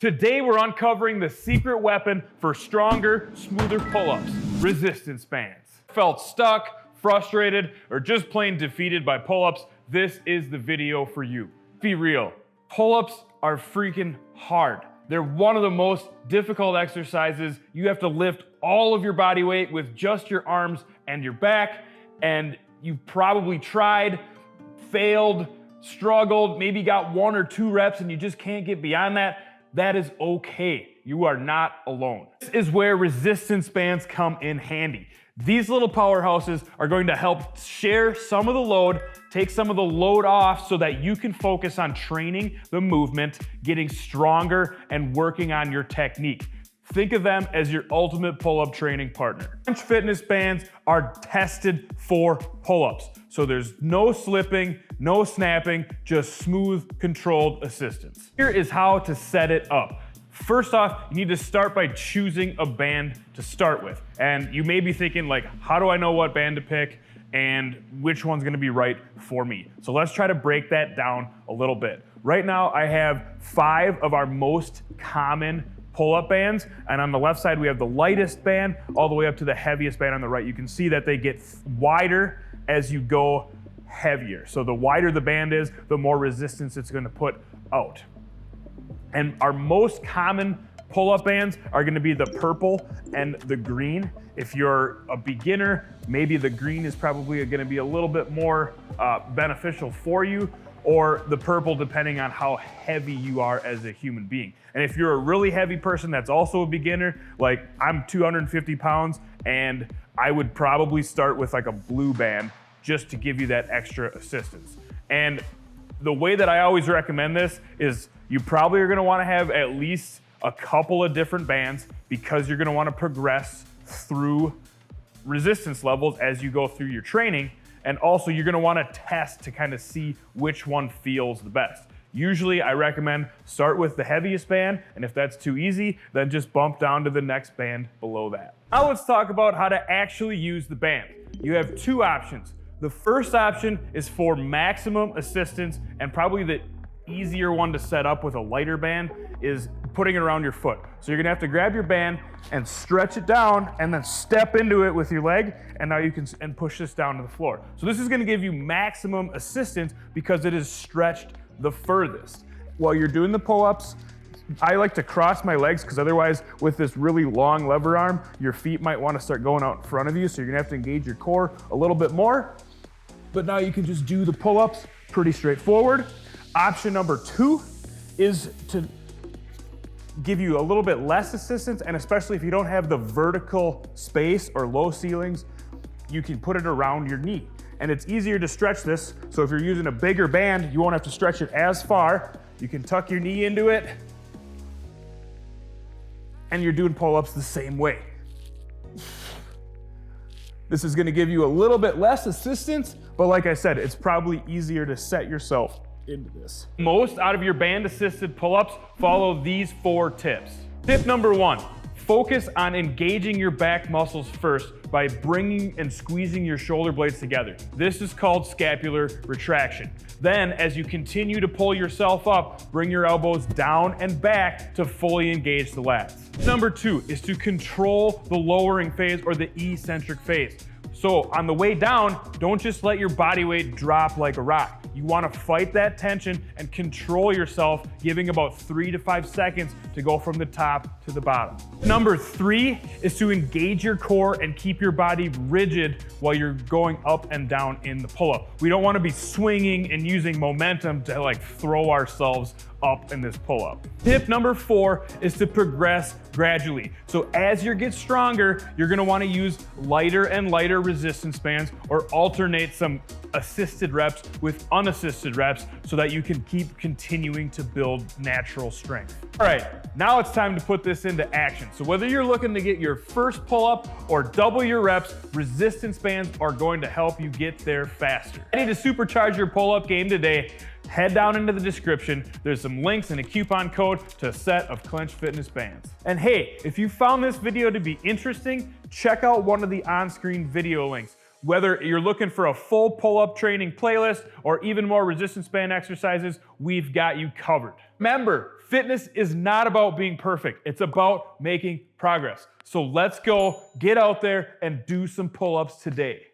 Today we're uncovering the secret weapon for stronger, smoother pull-ups, resistance bands. Felt stuck, frustrated, or just plain defeated by pull-ups? This is the video for you. Be real, pull-ups are freaking hard. They're one of the most difficult exercises. You have to lift all of your body weight with just your arms and your back, and you've probably tried, failed, struggled, maybe got 1 or 2 reps and you just can't get beyond that. That is okay. You are not alone. This is where resistance bands come in handy. These little powerhouses are going to help share some of the load, take some of the load off so that you can focus on training the movement, getting stronger, and working on your technique. Think of them as your ultimate pull-up training partner. Clench Fitness bands are tested for pull-ups. So there's no slipping, no snapping, just smooth, controlled assistance. Here is how to set it up. First off, you need to start by choosing a band to start with. And you may be thinking like, how do I know what band to pick and which one's gonna be right for me? So let's try to break that down a little bit. Right now, I have 5 of our most common pull-up bands, and on the left side we have the lightest band all the way up to the heaviest band on the right. You can see that they get wider as you go heavier. So the wider the band is, the more resistance it's going to put out. And our most common pull-up bands are going to be the purple and the green. If you're a beginner, maybe the green is probably going to be a little bit more beneficial for you, or the purple depending on how heavy you are as a human being. And if you're a really heavy person that's also a beginner, like I'm 250 pounds, and I would probably start with like a blue band just to give you that extra assistance. And the way that I always recommend this is you probably are gonna wanna have at least a couple of different bands because you're gonna wanna progress through resistance levels as you go through your training. And also you're gonna wanna test to kind of see which one feels the best. Usually I recommend start with the heaviest band, and if that's too easy, then just bump down to the next band below that. Now let's talk about how to actually use the band. You have 2 options. The first option is for maximum assistance, and probably the easier one to set up with a lighter band is putting it around your foot. So you're gonna have to grab your band and stretch it down and then step into it with your leg, and now you can push this down to the floor. So this is gonna give you maximum assistance because it is stretched the furthest. While you're doing the pull-ups, I like to cross my legs because otherwise with this really long lever arm, your feet might want to start going out in front of you, so you're gonna have to engage your core a little bit more. But now you can just do the pull-ups pretty straightforward. Option number 2 is to give you a little bit less assistance, and especially if you don't have the vertical space or low ceilings, you can put it around your knee. And it's easier to stretch this, so if you're using a bigger band, you won't have to stretch it as far. You can tuck your knee into it, and you're doing pull-ups the same way. This is gonna give you a little bit less assistance, but like I said, it's probably easier to set yourself into this. Most out of your band-assisted pull-ups follow these 4 tips. Tip number 1, focus on engaging your back muscles first by bringing and squeezing your shoulder blades together. This is called scapular retraction. Then, as you continue to pull yourself up, bring your elbows down and back to fully engage the lats. Number 2 is to control the lowering phase or the eccentric phase. So on the way down, don't just let your body weight drop like a rock. You want to fight that tension and control yourself, giving about 3 to 5 seconds to go from the top to the bottom. Number 3 is to engage your core and keep your body rigid while you're going up and down in the pull-up. We don't want to be swinging and using momentum to like throw ourselves up in this pull-up. Tip number 4 is to progress gradually. So as you get stronger, you're gonna wanna use lighter and lighter resistance bands or alternate some assisted reps with unassisted reps so that you can keep continuing to build natural strength. All right, now it's time to put this into action. So whether you're looking to get your first pull-up or double your reps, resistance bands are going to help you get there faster. Ready to supercharge your pull-up game today? Head down into the description. There's some links and a coupon code to a set of Clench Fitness bands. And hey, if you found this video to be interesting, check out one of the on-screen video links. Whether you're looking for a full pull-up training playlist or even more resistance band exercises, we've got you covered. Remember, Fitness is not about being perfect. It's about making progress. So let's go, get out there and do some pull-ups today.